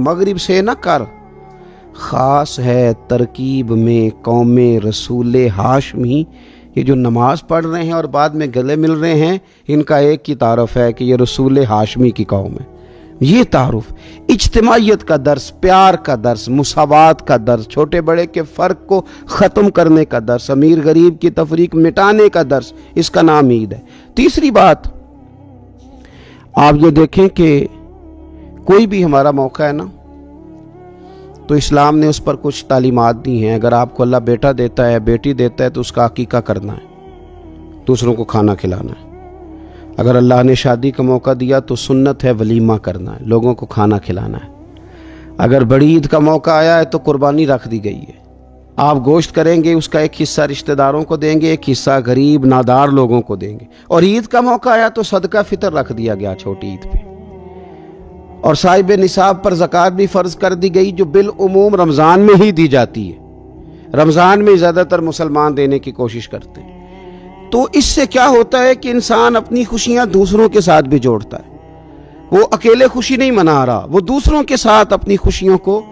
مغرب سے نہ کر، خاص ہے ترکیب میں قوم رسول ہاشمی۔ یہ جو نماز پڑھ رہے ہیں اور بعد میں گلے مل رہے ہیں، ان کا ایک ہی تعارف ہے کہ یہ رسول ہاشمی کی قوم ہے۔ یہ تعارف اجتماعیت کا درس، پیار کا درس، مساوات کا درس، چھوٹے بڑے کے فرق کو ختم کرنے کا درس، امیر غریب کی تفریق مٹانے کا درس، اس کا نام عید ہے۔ تیسری بات آپ یہ دیکھیں کہ کوئی بھی ہمارا موقع ہے نا تو اسلام نے اس پر کچھ تعلیمات دی ہیں۔ اگر آپ کو اللہ بیٹا دیتا ہے، بیٹی دیتا ہے، تو اس کا عقیقہ کرنا ہے، دوسروں کو کھانا کھلانا ہے۔ اگر اللہ نے شادی کا موقع دیا تو سنت ہے ولیمہ کرنا ہے، لوگوں کو کھانا کھلانا ہے۔ اگر بڑی عید کا موقع آیا ہے تو قربانی رکھ دی گئی ہے، آپ گوشت کریں گے، اس کا ایک حصہ رشتہ داروں کو دیں گے، ایک حصہ غریب نادار لوگوں کو دیں گے۔ اور عید کا موقع آیا تو صدقہ فطر رکھ دیا گیا چھوٹی عید پہ، اور صاحب نصاب پر زکوٰۃ بھی فرض کر دی گئی، جو بالعموم رمضان میں ہی دی جاتی ہے۔ رمضان میں زیادہ تر مسلمان دینے کی کوشش کرتے ہیں۔ تو اس سے کیا ہوتا ہے کہ انسان اپنی خوشیاں دوسروں کے ساتھ بھی جوڑتا ہے۔ وہ اکیلے خوشی نہیں منا رہا، وہ دوسروں کے ساتھ اپنی خوشیوں کو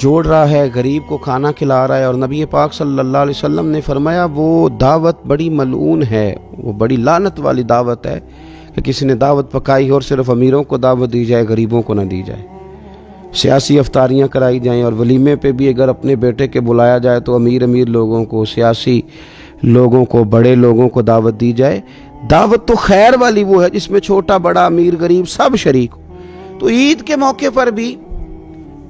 جوڑ رہا ہے، غریب کو کھانا کھلا رہا ہے۔ اور نبی پاک صلی اللہ علیہ وسلم نے فرمایا وہ دعوت بڑی ملعون ہے، وہ بڑی لعنت والی دعوت ہے کہ کسی نے دعوت پکائی اور صرف امیروں کو دعوت دی جائے، غریبوں کو نہ دی جائے۔ سیاسی افطاریاں کرائی جائیں، اور ولیمے پہ بھی اگر اپنے بیٹے کے بلایا جائے تو امیر لوگوں کو، سیاسی لوگوں کو، بڑے لوگوں کو دعوت دی جائے۔ دعوت تو خیر والی وہ ہے جس میں چھوٹا بڑا امیر غریب سب شریک ہو۔ تو عید کے موقع پر بھی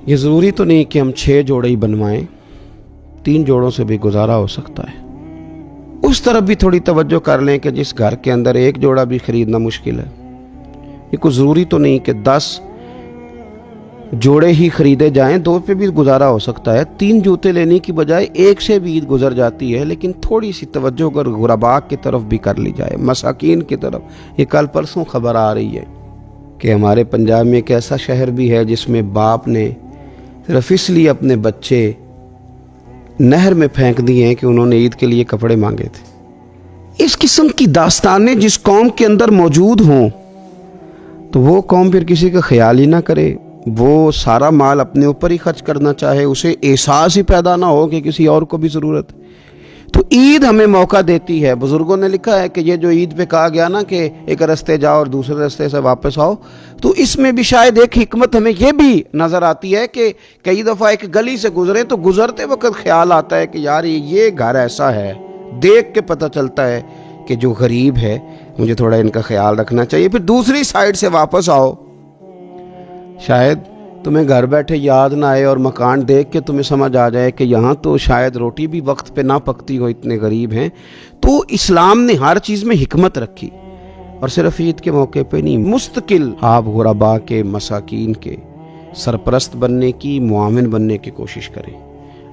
یہ ضروری تو نہیں کہ ہم 6 جوڑے ہی بنوائیں، 3 جوڑوں سے بھی گزارا ہو سکتا ہے۔ اس طرف بھی تھوڑی توجہ کر لیں کہ جس گھر کے اندر 1 جوڑا بھی خریدنا مشکل ہے، یہ کوئی ضروری تو نہیں کہ 10 جوڑے ہی خریدے جائیں، 2 پہ بھی گزارا ہو سکتا ہے۔ 3 جوتے لینے کی بجائے 1 سے بھی عید گزر جاتی ہے، لیکن تھوڑی سی توجہ اگر غرباء کی طرف بھی کر لی جائے، مساکین کی طرف۔ یہ کل پرسوں خبر آ رہی ہے کہ ہمارے پنجاب میں ایک ایسا شہر بھی ہے جس میں باپ نے صرف اس لیے اپنے بچے نہر میں پھینک دیے ہیں کہ انہوں نے عید کے لیے کپڑے مانگے تھے۔ اس قسم کی داستانیں جس قوم کے اندر موجود ہوں تو وہ قوم پھر کسی کا خیال ہی نہ کرے، وہ سارا مال اپنے اوپر ہی خرچ کرنا چاہے، اسے احساس ہی پیدا نہ ہو کہ کسی اور کو بھی ضرورت ہے۔ تو عید ہمیں موقع دیتی ہے۔ بزرگوں نے لکھا ہے کہ یہ جو عید پہ کہا گیا نا کہ ایک رستے جاؤ اور دوسرے رستے سے واپس آؤ، تو اس میں بھی شاید ایک حکمت ہمیں یہ بھی نظر آتی ہے کہ کئی دفعہ ایک گلی سے گزرے تو گزرتے وقت خیال آتا ہے کہ یار یہ گھر ایسا ہے، دیکھ کے پتہ چلتا ہے کہ جو غریب ہے مجھے تھوڑا ان کا خیال رکھنا چاہیے۔ پھر دوسری سائیڈ سے واپس آؤ، شاید تمہیں گھر بیٹھے یاد نہ آئے اور مکان دیکھ کے تمہیں سمجھ آ جائے کہ یہاں تو شاید روٹی بھی وقت پہ نہ پکتی ہو، اتنے غریب ہیں۔ تو اسلام نے ہر چیز میں حکمت رکھی، اور صرف عید کے موقع پہ نہیں، مستقل آپ غرباء کے، مساکین کے سرپرست بننے کی، معاون بننے کی کوشش کریں،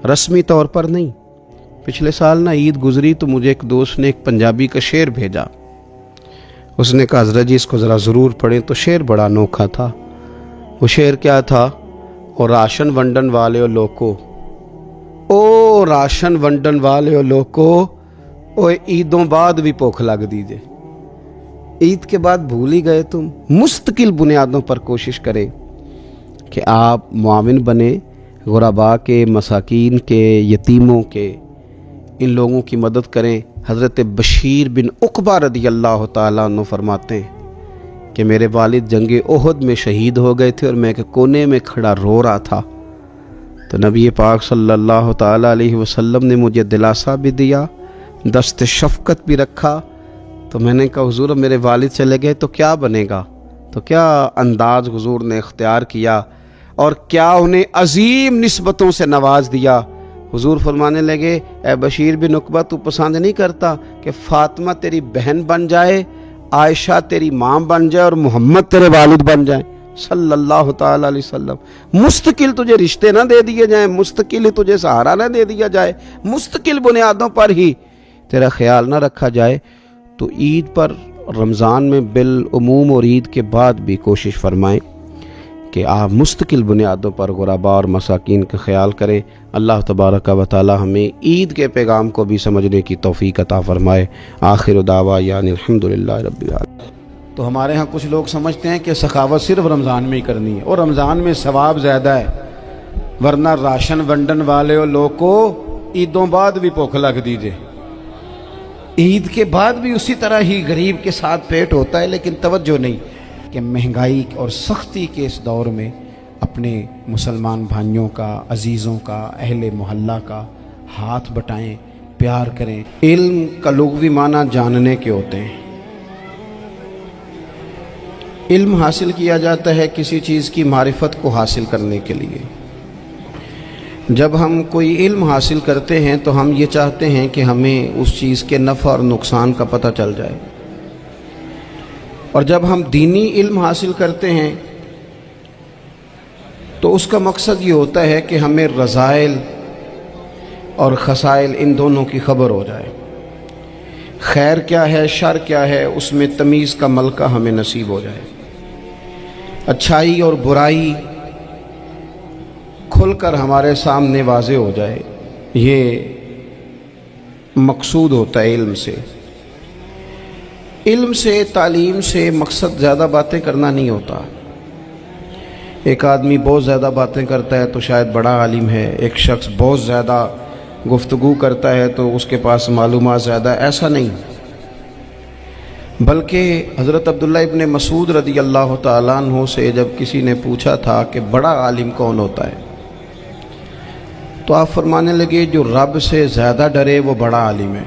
رسمی طور پر نہیں۔ پچھلے سال نا عید گزری تو مجھے ایک دوست نے ایک پنجابی کا شعر بھیجا، اس نے کہا حضرت جی اس کو ذرا ضرور پڑھیں، تو شعر بڑا انوکھا تھا۔ وہ شعر کیا تھا؟ اور راشن ونڈن والے لوکو، او راشن ونڈن والے لوکو، او عیدوں بعد بھی بھوک لگ دیجئے۔ عید کے بعد بھول ہی گئے تم؟ مستقل بنیادوں پر کوشش کریں کہ آپ معاون بنیں، غرباء کے، مساکین کے، یتیموں کے، ان لوگوں کی مدد کریں۔ حضرت بشیر بن عقبہ رضی اللہ تعالیٰ عنہ فرماتے ہیں کہ میرے والد جنگ احد میں شہید ہو گئے تھے اور میں ایک کونے میں کھڑا رو رہا تھا، تو نبی پاک صلی اللہ تعالیٰ علیہ وسلم نے مجھے دلاسا بھی دیا، دست شفقت بھی رکھا۔ تو میں نے کہا حضور میرے والد چلے گئے تو کیا بنے گا؟ تو کیا انداز حضور نے اختیار کیا اور کیا انہیں عظیم نسبتوں سے نواز دیا۔ حضور فرمانے لگے اے بشیر بن عقبہ تو پسند نہیں کرتا کہ فاطمہ تیری بہن بن جائے، عائشہ تیری ماں بن جائے اور محمد تیرے والد بن جائیں صلی اللہ تعالیٰ علیہ وسلم۔ مستقل تجھے رشتے نہ دے دیے جائیں، مستقل ہی تجھے سہارا نہ دے دیا جائے، مستقل بنیادوں پر ہی تیرا خیال نہ رکھا جائے۔ تو عید پر، رمضان میں بالعموم اور عید کے بعد بھی کوشش فرمائیں کہ آپ مستقل بنیادوں پر غرباء اور مساکین کا خیال کریں۔ اللہ تبارک و تعالی ہمیں عید کے پیغام کو بھی سمجھنے کی توفیق عطا فرمائے۔ آخر دعوانا الحمدللہ رب العالمین۔ تو ہمارے ہاں کچھ لوگ سمجھتے ہیں کہ سخاوت صرف رمضان میں ہی کرنی ہے، اور رمضان میں ثواب زیادہ ہے، ورنہ راشن ونڈن والے لوگ کو عیدوں بعد بھی بھوک لگ دیجئے، عید کے بعد بھی اسی طرح ہی غریب کے ساتھ پیٹ ہوتا ہے، لیکن توجہ نہیں کہ مہنگائی اور سختی کے اس دور میں اپنے مسلمان بھائیوں کا، عزیزوں کا، اہل محلہ کا ہاتھ بٹائیں، پیار کریں۔ علم کا لغوی معنی جاننے کے ہوتے ہیں۔ علم حاصل کیا جاتا ہے کسی چیز کی معرفت کو حاصل کرنے کے لیے۔ جب ہم کوئی علم حاصل کرتے ہیں تو ہم یہ چاہتے ہیں کہ ہمیں اس چیز کے نفع اور نقصان کا پتہ چل جائے، اور جب ہم دینی علم حاصل کرتے ہیں تو اس کا مقصد یہ ہوتا ہے کہ ہمیں رذائل اور خسائل ان دونوں کی خبر ہو جائے، خیر کیا ہے شر کیا ہے اس میں تمیز کا ملکہ ہمیں نصیب ہو جائے، اچھائی اور برائی کھل کر ہمارے سامنے واضح ہو جائے۔ یہ مقصود ہوتا ہے علم سے۔ علم سے، تعلیم سے مقصد زیادہ باتیں کرنا نہیں ہوتا۔ ایک آدمی بہت زیادہ باتیں کرتا ہے تو شاید بڑا عالم ہے، ایک شخص بہت زیادہ گفتگو کرتا ہے تو اس کے پاس معلومات زیادہ، ایسا نہیں، بلکہ حضرت عبداللہ ابن مسعود رضی اللہ تعالیٰ عنہ سے جب کسی نے پوچھا تھا کہ بڑا عالم کون ہوتا ہے، تو آپ فرمانے لگے جو رب سے زیادہ ڈرے وہ بڑا عالم ہے۔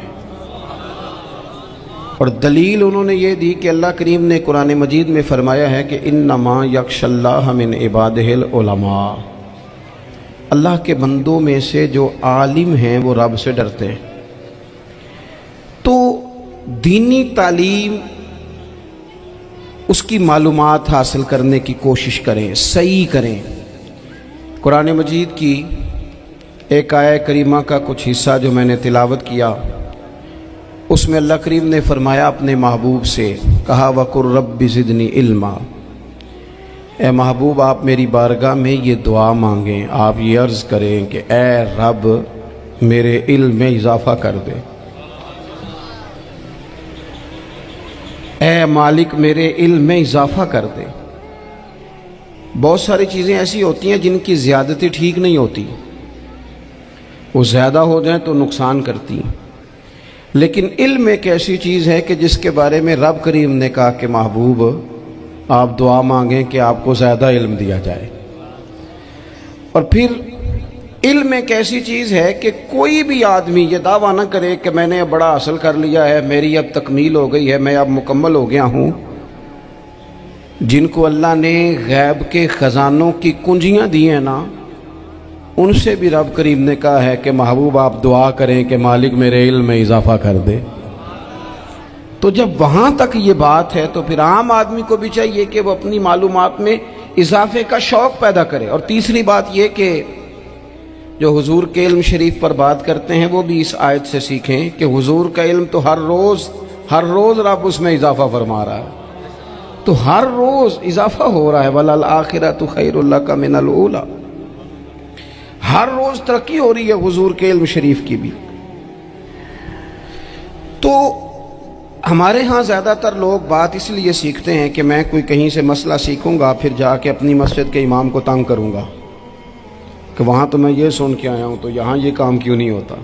اور دلیل انہوں نے یہ دی کہ اللہ کریم نے قرآن مجید میں فرمایا ہے کہ انما یخشی اللہ من عبادہ العلماء، اللہ کے بندوں میں سے جو عالم ہیں وہ رب سے ڈرتے ہیں۔ تو دینی تعلیم، اس کی معلومات حاصل کرنے کی کوشش کریں، صحیح کریں۔ قرآن مجید کی ایک آیہ کریمہ کا کچھ حصہ جو میں نے تلاوت کیا، اس میں اللہ کریم نے فرمایا اپنے محبوب سے، کہا وَقُلْ رَبِّ زِدْنِی عِلْمًا، اے محبوب آپ میری بارگاہ میں یہ دعا مانگیں، آپ یہ عرض کریں کہ اے رب میرے علم میں اضافہ کر دے، اے مالک میرے علم میں اضافہ کر دے۔ بہت ساری چیزیں ایسی ہوتی ہیں جن کی زیادتی ٹھیک نہیں ہوتی، وہ زیادہ ہو جائیں تو نقصان کرتی ہیں، لیکن علم ایک ایسی چیز ہے کہ جس کے بارے میں رب کریم نے کہا کہ محبوب آپ دعا مانگیں کہ آپ کو زیادہ علم دیا جائے۔ اور پھر علم ایک ایسی چیز ہے کہ کوئی بھی آدمی یہ دعویٰ نہ کرے کہ میں نے اب بڑا حاصل کر لیا ہے، میری اب تکمیل ہو گئی ہے، میں اب مکمل ہو گیا ہوں۔ جن کو اللہ نے غیب کے خزانوں کی کنجیاں دی ہیں نا، ان سے بھی رب کریم نے کہا ہے کہ محبوب آپ دعا کریں کہ مالک میرے علم میں اضافہ کر دے۔ تو جب وہاں تک یہ بات ہے تو پھر عام آدمی کو بھی چاہیے کہ وہ اپنی معلومات میں اضافے کا شوق پیدا کرے۔ اور تیسری بات یہ کہ جو حضور کے علم شریف پر بات کرتے ہیں وہ بھی اس آیت سے سیکھیں کہ حضور کا علم تو ہر روز رب اس میں اضافہ فرما رہا ہے، تو ہر روز اضافہ ہو رہا ہے۔ وَلَلْآخِرَةُ خَيْرٌ لَكَ مِنَ الْأُولَىٰ، ہر روز ترقی ہو رہی ہے حضور کے علم شریف کی بھی۔ تو ہمارے ہاں زیادہ تر لوگ بات اس لیے سیکھتے ہیں کہ میں کوئی کہیں سے مسئلہ سیکھوں گا پھر جا کے اپنی مسجد کے امام کو تنگ کروں گا کہ وہاں تو میں یہ سن کے آیا ہوں تو یہاں یہ کام کیوں نہیں ہوتا۔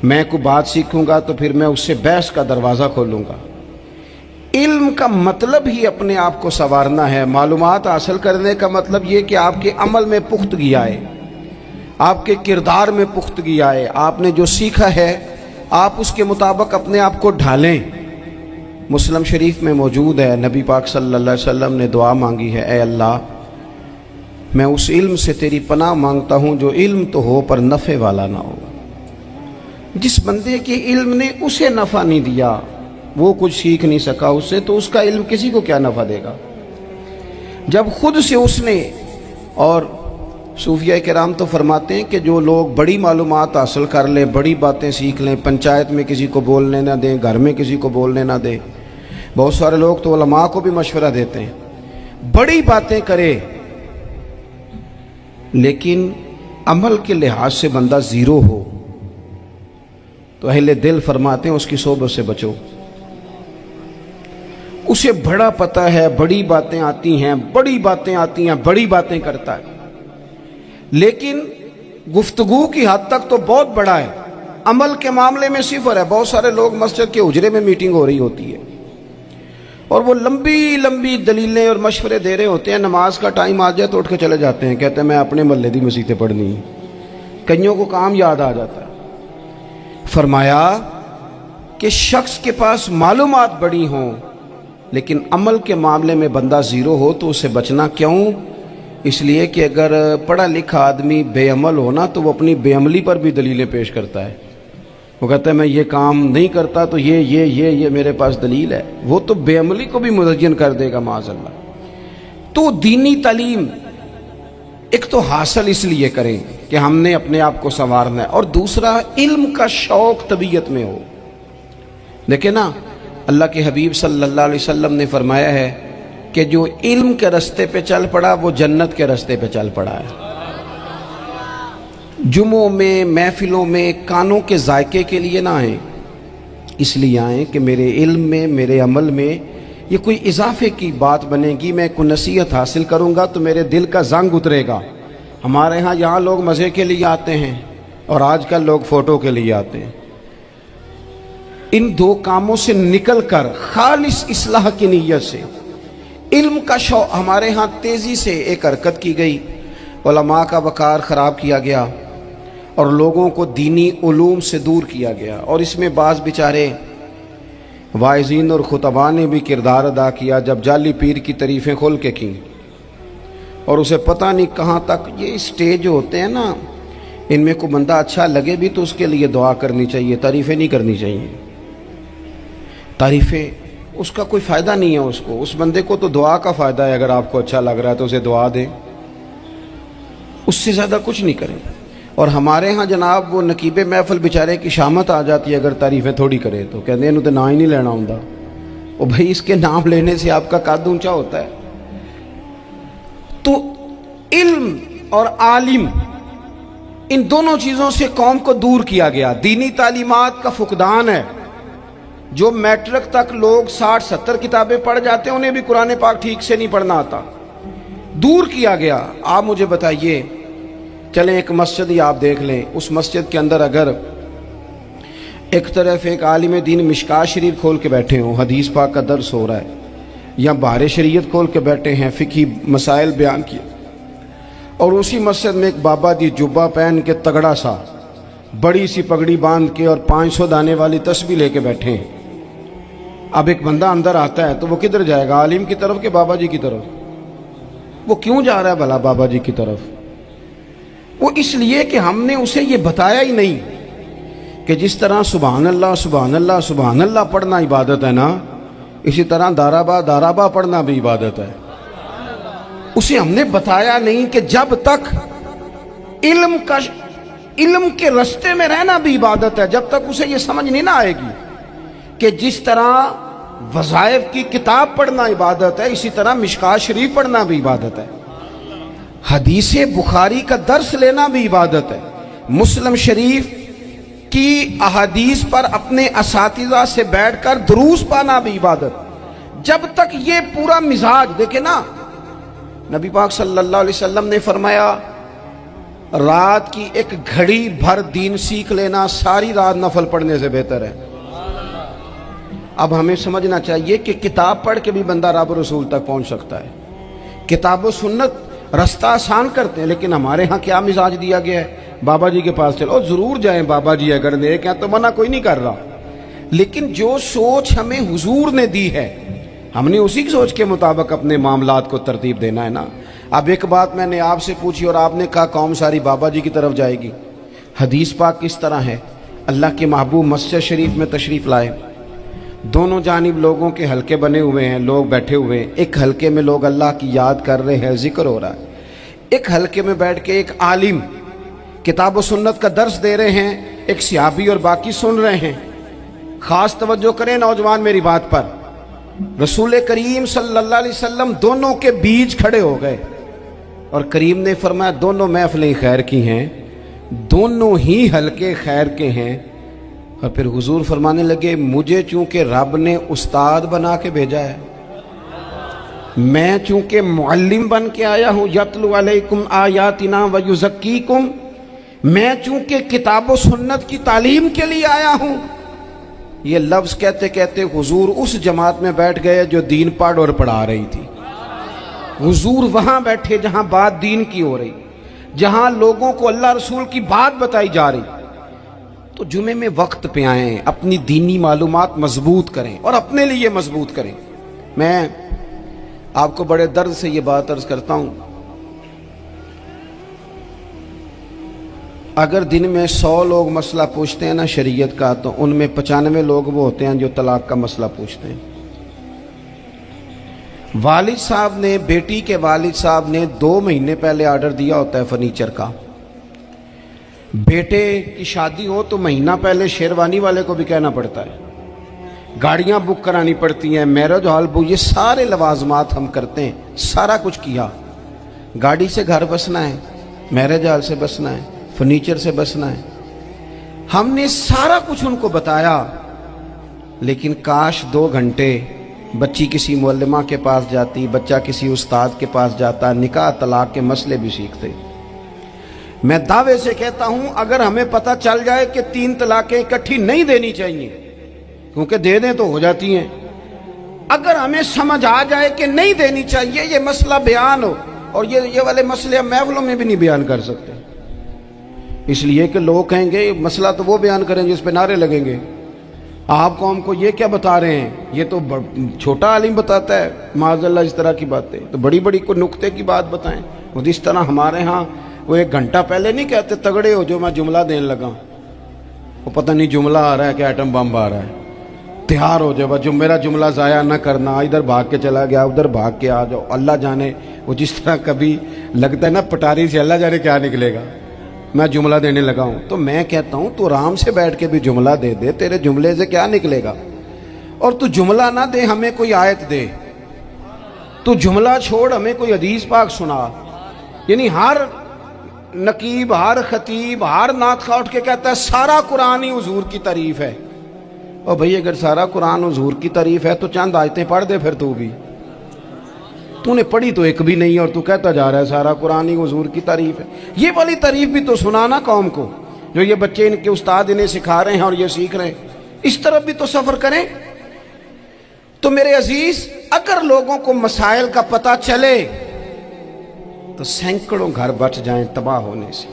میں کوئی بات سیکھوں گا تو پھر میں اس سے بحث کا دروازہ کھولوں گا۔ علم کا مطلب ہی اپنے آپ کو سنوارنا ہے۔ معلومات حاصل کرنے کا مطلب یہ کہ آپ کے عمل میں پختگی آئے، آپ کے کردار میں پختگی آئے، آپ نے جو سیکھا ہے آپ اس کے مطابق اپنے آپ کو ڈھالیں۔ مسلم شریف میں موجود ہے، نبی پاک صلی اللہ علیہ وسلم نے دعا مانگی ہے، اے اللہ میں اس علم سے تیری پناہ مانگتا ہوں جو علم تو ہو پر نفع والا نہ ہو۔ جس بندے کے علم نے اسے نفع نہیں دیا، وہ کچھ سیکھ نہیں سکا اس سے، تو اس کا علم کسی کو کیا نفع دے گا؟ جب خود سے اس نے، اور صوفیہ کرام تو فرماتے ہیں کہ جو لوگ بڑی معلومات حاصل کر لیں، بڑی باتیں سیکھ لیں، پنچایت میں کسی کو بولنے نہ دیں، گھر میں کسی کو بولنے نہ دیں، بہت سارے لوگ تو علماء کو بھی مشورہ دیتے ہیں، بڑی باتیں کرے لیکن عمل کے لحاظ سے بندہ زیرو ہو تو اہل دل فرماتے ہیں اس کی صحبت سے بچو۔ اسے بڑا پتہ ہے، بڑی باتیں آتی ہیں، بڑی باتیں آتی ہیں، بڑی باتیں کرتا ہے، لیکن گفتگو کی حد تک تو بہت بڑا ہے، عمل کے معاملے میں صفر ہے۔ بہت سارے لوگ مسجد کے حجرے میں میٹنگ ہو رہی ہوتی ہے اور وہ لمبی لمبی دلیلیں اور مشورے دے رہے ہوتے ہیں، نماز کا ٹائم آ جائے تو اٹھ کے چلے جاتے ہیں، کہتے ہیں میں اپنے محلے دی مسیتیں پڑھنی ہیں۔ کئیوں کو کام یاد آ جاتا ہے۔ فرمایا کہ شخص کے پاس معلومات بڑی ہوں لیکن عمل کے معاملے میں بندہ زیرو ہو تو اسے بچنا کیوں؟ اس لیے کہ اگر پڑھا لکھا آدمی بے عمل ہونا تو وہ اپنی بے عملی پر بھی دلیلیں پیش کرتا ہے۔ وہ کہتا ہے میں یہ کام نہیں کرتا تو یہ میرے پاس دلیل ہے۔ وہ تو بے عملی کو بھی مزین کر دے گا معاذ اللہ۔ تو دینی تعلیم ایک تو حاصل اس لیے کریں کہ ہم نے اپنے آپ کو سنوارنا ہے، اور دوسرا علم کا شوق طبیعت میں ہو۔ دیکھیں نا، اللہ کے حبیب صلی اللہ علیہ وسلم نے فرمایا ہے کہ جو علم کے رستے پہ چل پڑا وہ جنت کے رستے پہ چل پڑا ہے۔ جمعوں میں، محفلوں میں کانوں کے ذائقے کے لیے نہ آئیں، اس لیے آئیں کہ میرے علم میں، میرے عمل میں یہ کوئی اضافے کی بات بنے گی، میں کوئی نصیحت حاصل کروں گا تو میرے دل کا زنگ اترے گا۔ ہمارے ہاں یہاں لوگ مزے کے لیے آتے ہیں اور آج کل لوگ فوٹو کے لیے آتے ہیں۔ ان دو کاموں سے نکل کر خالص اصلاح کی نیت سے علم کا شوق، ہمارے ہاں تیزی سے ایک حرکت کی گئی، علماء کا وقار خراب کیا گیا اور لوگوں کو دینی علوم سے دور کیا گیا، اور اس میں بعض بیچارے واعظین اور خطباء نے بھی کردار ادا کیا جب جعلی پیر کی تعریفیں کھول کے کیں، اور اسے پتہ نہیں کہاں تک یہ اسٹیج ہوتے ہیں نا، ان میں کوئی بندہ اچھا لگے بھی تو اس کے لیے دعا کرنی چاہیے، تعریفیں نہیں کرنی چاہیے۔ تعریفیں اس کا کوئی فائدہ نہیں ہے، اس بندے کو تو دعا کا فائدہ ہے، اگر آپ کو اچھا لگ رہا ہے تو اسے دعا دیں، اس سے زیادہ کچھ نہیں کریں۔ اور ہمارے ہاں جناب وہ نقیب محفل بیچارے کی شامت آ جاتی ہے اگر تعریفیں تھوڑی کرے تو کہتے ہیں انہوں تو نام ہی نہیں لینا ہوں، اور بھائی اس کے نام لینے سے آپ کا قد اونچا ہوتا ہے۔ تو علم اور عالم، ان دونوں چیزوں سے قوم کو دور کیا گیا۔ دینی تعلیمات کا فقدان ہے، جو میٹرک تک لوگ 60-70 کتابیں پڑھ جاتے ہیں انہیں بھی قرآن پاک ٹھیک سے نہیں پڑھنا آتا، دور کیا گیا۔ آپ مجھے بتائیے، چلیں ایک مسجد ہی آپ دیکھ لیں، اس مسجد کے اندر اگر ایک طرف ایک عالم دین مشکات شریف کھول کے بیٹھے ہوں، حدیث پاک کا درس ہو رہا ہے، یا بہار شریعت کھول کے بیٹھے ہیں، فقہی مسائل بیان کیے، اور اسی مسجد میں ایک بابا دی جبہ پہن کے تگڑا سا بڑی سی پگڑی باندھ کے اور 500 دانے والی تسبیح لے کے بیٹھے ہیں، اب ایک بندہ اندر آتا ہے تو وہ کدھر جائے گا؟ عالم کی طرف کہ بابا جی کی طرف؟ وہ کیوں جا رہا ہے بھلا بابا جی کی طرف؟ وہ اس لیے کہ ہم نے اسے یہ بتایا ہی نہیں کہ جس طرح سبحان اللہ سبحان اللہ سبحان اللہ پڑھنا عبادت ہے نا، اسی طرح دارابا پڑھنا بھی عبادت ہے۔ اسے ہم نے بتایا نہیں کہ جب تک علم کے رستے میں رہنا بھی عبادت ہے، جب تک اسے یہ سمجھ نہیں نہ آئے گی کہ جس طرح وظائف کی کتاب پڑھنا عبادت ہے اسی طرح مشکات شریف پڑھنا بھی عبادت ہے، حدیث بخاری کا درس لینا بھی عبادت ہے، مسلم شریف کی احادیث پر اپنے اساتذہ سے بیٹھ کر دروس پانا بھی عبادت۔ جب تک یہ پورا مزاج دیکھیں نا، نبی پاک صلی اللہ علیہ وسلم نے فرمایا رات کی ایک گھڑی بھر دین سیکھ لینا ساری رات نفل پڑھنے سے بہتر ہے۔ اب ہمیں سمجھنا چاہیے کہ کتاب پڑھ کے بھی بندہ رب رسول تک پہنچ سکتا ہے، کتاب و سنت رستہ آسان کرتے ہیں، لیکن ہمارے ہاں کیا مزاج دیا گیا ہے؟ بابا جی کے پاس چلو، ضرور جائیں بابا جی اگر نیک ہیں تو منع کوئی نہیں کر رہا، لیکن جو سوچ ہمیں حضور نے دی ہے ہم نے اسی سوچ کے مطابق اپنے معاملات کو ترتیب دینا ہے نا۔ اب ایک بات میں نے آپ سے پوچھی اور آپ نے کہا قوم ساری بابا جی کی طرف جائے گی۔ حدیث پاک کس طرح ہے؟ اللہ کے محبوب مسجد شریف میں تشریف لائے، دونوں جانب لوگوں کے حلقے بنے ہوئے ہیں، لوگ بیٹھے ہوئے ہیں، ایک حلقے میں لوگ اللہ کی یاد کر رہے ہیں، ذکر ہو رہا ہے، ایک حلقے میں بیٹھ کے ایک عالم کتاب و سنت کا درس دے رہے ہیں، ایک صحابی اور باقی سن رہے ہیں۔ خاص توجہ کریں نوجوان میری بات پر، رسول کریم صلی اللہ علیہ وسلم دونوں کے بیچ کھڑے ہو گئے اور کریم نے فرمایا دونوں محفلیں خیر کی ہیں، دونوں ہی حلقے خیر کے ہیں۔ اور پھر حضور فرمانے لگے مجھے چونکہ رب نے استاد بنا کے بھیجا ہے میں چونکہ معلم بن کے آیا ہوں، یتلو علیکم آیاتنا ویزکیکم، میں چونکہ کتاب و سنت کی تعلیم کے لیے آیا ہوں۔ یہ لفظ کہتے کہتے حضور اس جماعت میں بیٹھ گئے جو دین پڑھ اور پڑھا رہی تھی۔ حضور وہاں بیٹھے جہاں بات دین کی ہو رہی، جہاں لوگوں کو اللہ رسول کی بات بتائی جا رہی۔ تو جمعے میں وقت پہ آئیں، اپنی دینی معلومات مضبوط کریں اور اپنے لیے مضبوط کریں۔ میں آپ کو بڑے درد سے یہ بات عرض کرتا ہوں، اگر دن میں 100 لوگ مسئلہ پوچھتے ہیں نا شریعت کا، تو ان میں 95 لوگ وہ ہوتے ہیں جو طلاق کا مسئلہ پوچھتے ہیں۔ والد صاحب نے، بیٹی کے والد صاحب نے 2 مہینے پہلے آرڈر دیا ہوتا ہے فرنیچر کا۔ بیٹے کی شادی ہو تو مہینہ پہلے شیروانی والے کو بھی کہنا پڑتا ہے، گاڑیاں بک کرانی پڑتی ہیں، میرج ہال بک، یہ سارے لوازمات ہم کرتے ہیں، سارا کچھ کیا۔ گاڑی سے گھر بسنا ہے، میرج ہال سے بسنا ہے، فرنیچر سے بسنا ہے، ہم نے سارا کچھ ان کو بتایا۔ لیکن کاش 2 گھنٹے بچی کسی معلمہ کے پاس جاتی، بچہ کسی استاد کے پاس جاتا، نکاح طلاق کے مسئلے بھی سیکھتے۔ میں دعوے سے کہتا ہوں اگر ہمیں پتہ چل جائے کہ 3 طلاقیں اکٹھی نہیں دینی چاہیے، کیونکہ دے دیں تو ہو جاتی ہیں، اگر ہمیں سمجھ آ جائے کہ نہیں دینی چاہیے، یہ مسئلہ بیان ہو، اور یہ والے مسئلے ہم محفلوں میں بھی نہیں بیان کر سکتے، اس لیے کہ لوگ کہیں گے مسئلہ تو وہ بیان کریں جس پہ نعرے لگیں گے، آپ قوم کو یہ کیا بتا رہے ہیں، یہ تو چھوٹا عالم بتاتا ہے معاذ اللہ اس طرح کی باتیں، تو بڑی بڑی کوئی نقطے کی بات بتائیں۔ وہ جس طرح ہمارے ہاں وہ 1 گھنٹہ پہلے نہیں کہتے تگڑے ہو جو میں جملہ دینے لگا، وہ پتہ نہیں جملہ آ رہا ہے کہ ایٹم بم آ رہا ہے، تیار ہو جاؤ، جو میرا جملہ ضائع نہ کرنا، ادھر بھاگ کے چلا گیا ادھر بھاگ کے آ جاؤ، اللہ جانے وہ جس طرح کبھی لگتا ہے نا پٹاری سے، اللہ جانے کیا نکلے گا، میں جملہ دینے لگا ہوں۔ تو میں کہتا ہوں تو آرام سے بیٹھ کے بھی جملہ دے دے، تیرے جملے سے کیا نکلے گا، اور تو جملہ نہ دے ہمیں کوئی آیت دے، تو جملہ چھوڑ ہمیں کوئی حدیث پاک سنا۔ یعنی ہر نقیب، ہر خطیب، ہر نعت خواہ اٹھ کے کہتا ہے سارا قرآن ہی حضور کی تعریف ہے۔ اور بھئی اگر سارا قرآن حضور کی تعریف ہے تو چند آیتیں پڑھ دے پھر، تو نے پڑھی تو ایک بھی نہیں اور تو کہتا جا رہا ہے سارا قرآن ہی حضور کی تعریف ہے۔ یہ والی تعریف بھی تو سنانا قوم کو، جو یہ بچے ان کے استاد انہیں سکھا رہے ہیں اور یہ سیکھ رہے ہیں، اس طرف بھی تو سفر کریں۔ تو میرے عزیز، اگر لوگوں کو مسائل کا پتہ چلے تو سینکڑوں گھر بچ جائیں تباہ ہونے سے،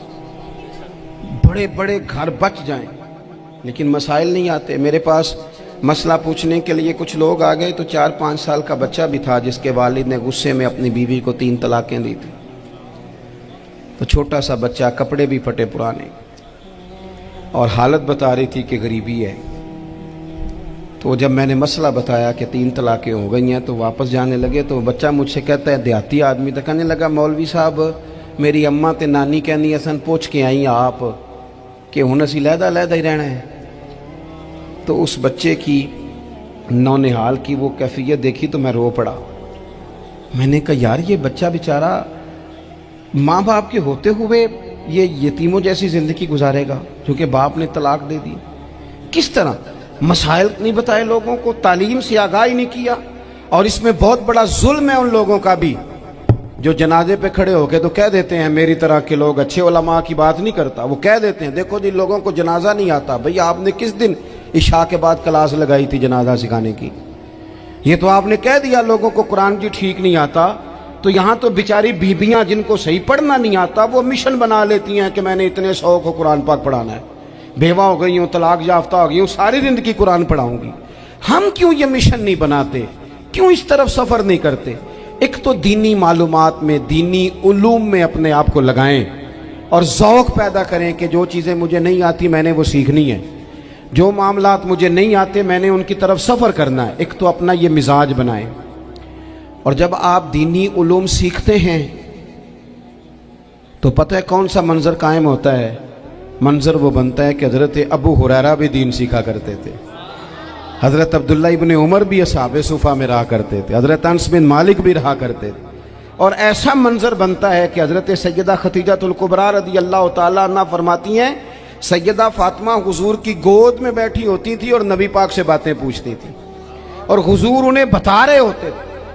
بڑے بڑے گھر بچ جائیں، لیکن مسائل نہیں آتے۔ میرے پاس مسئلہ پوچھنے کے لیے کچھ لوگ آ گئے، تو 4-5 سال کا بچہ بھی تھا جس کے والد نے غصے میں اپنی بیوی کو 3 طلاقیں دی تھی، تو چھوٹا سا بچہ، کپڑے بھی پھٹے پرانے، اور حالت بتا رہی تھی کہ غریبی ہے۔ تو جب میں نے مسئلہ بتایا کہ 3 طلاقیں ہو گئی ہیں تو واپس جانے لگے، تو بچہ مجھ سے کہتا ہے، دیہاتی آدمی تو کہنے لگا مولوی صاحب میری اماں تے نانی کہنی اسن پوچھ کے آئی آپ کہ ہن اسی لہدا لہدا ہی رہنا ہے۔ تو اس بچے کی نونہال کی وہ کیفیت دیکھی تو میں رو پڑا۔ میں نے کہا یار یہ بچہ بیچارہ ماں باپ کے ہوتے ہوئے یہ یتیموں جیسی زندگی گزارے گا کیونکہ باپ نے طلاق دے دی، کس طرح؟ مسائل نہیں بتائے لوگوں کو، تعلیم سے آگاہی نہیں کیا۔ اور اس میں بہت بڑا ظلم ہے ان لوگوں کا بھی جو جنازے پہ کھڑے ہو کے تو کہہ دیتے ہیں میری طرح کے لوگ، اچھے علماء کی بات نہیں کرتا، وہ کہہ دیتے ہیں دیکھو جن لوگوں کو جنازہ نہیں آتا، بھئی آپ نے کس دن عشاء کے بعد کلاس لگائی تھی جنازہ سکھانے کی؟ یہ تو آپ نے کہہ دیا لوگوں کو قرآن جی ٹھیک نہیں آتا، تو یہاں تو بیچاری بیبیاں جن کو صحیح پڑھنا نہیں آتا وہ مشن بنا لیتی ہیں کہ میں نے اتنے 100 کو قرآن پاک پڑھانا ہے، بیوہ ہو گئی ہوں، طلاق یافتہ ہو گئی ہوں، ساری زندگی قرآن پڑھاؤں گی۔ ہم کیوں یہ مشن نہیں بناتے؟ کیوں اس طرف سفر نہیں کرتے؟ ایک تو دینی معلومات میں، دینی علوم میں اپنے آپ کو لگائیں اور ذوق پیدا کریں کہ جو چیزیں مجھے نہیں آتی میں نے وہ سیکھنی ہے، جو معاملات مجھے نہیں آتے میں نے ان کی طرف سفر کرنا ہے۔ ایک تو اپنا یہ مزاج بنائیں، اور جب آپ دینی علوم سیکھتے ہیں تو پتہ ہے کون سا منظر قائم ہوتا ہے؟ منظر وہ بنتا ہے کہ حضرت ابو ہریرہ بھی دین سیکھا کرتے تھے، حضرت عبداللہ ابن عمر بھی اصحاب صفہ میں رہا کرتے تھے، حضرت انس بن مالک بھی رہا کرتے تھے، اور ایسا منظر بنتا ہے کہ حضرت سیدہ خدیجہ الکبریٰ رضی اللہ تعالیٰ عنہ فرماتی ہیں سیدہ فاطمہ حضور کی گود میں بیٹھی ہوتی تھی اور نبی پاک سے باتیں پوچھتی تھی اور حضور انہیں بتا رہے ہوتے تھے۔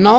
9